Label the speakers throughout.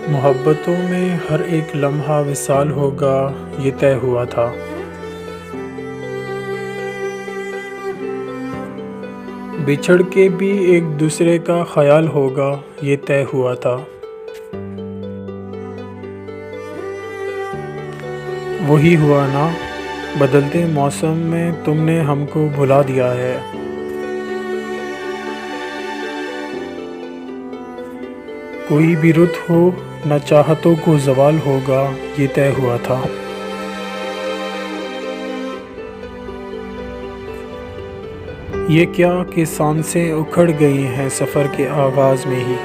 Speaker 1: मोहब्बतों में हर एक लम्हा विसाल होगा, ये तय हुआ था। बिछड़ के भी एक दूसरे का ख्याल होगा, ये तय हुआ था। वही हुआ ना, बदलते मौसम में तुमने हमको भुला दिया है। कोई भी रुत हो, न चाहतों को ज़वाल होगा, ये तय हुआ था। ये क्या कि सांसें उखड़ गई हैं सफ़र के आगाज़ में ही।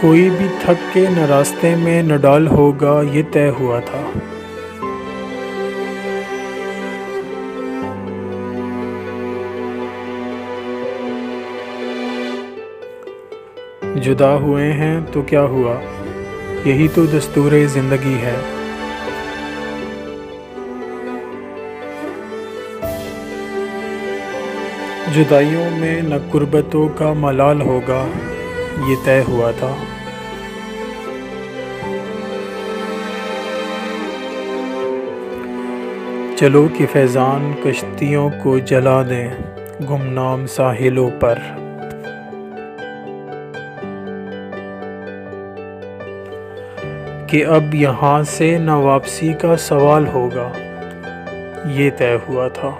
Speaker 1: कोई भी थक के न रास्ते में न डाल होगा, ये तय हुआ था। जुदा हुए हैं तो क्या हुआ, यही तो दस्तूरे ज़िंदगी है। जुदाइयों में न गुर्बतों का मलाल होगा, ये तय हुआ था। चलो कि फैज़ान कश्तियों को जला दें गुमनाम साहिलों पर। कि अब यहाँ से न वापसी का सवाल होगा, ये तय हुआ था।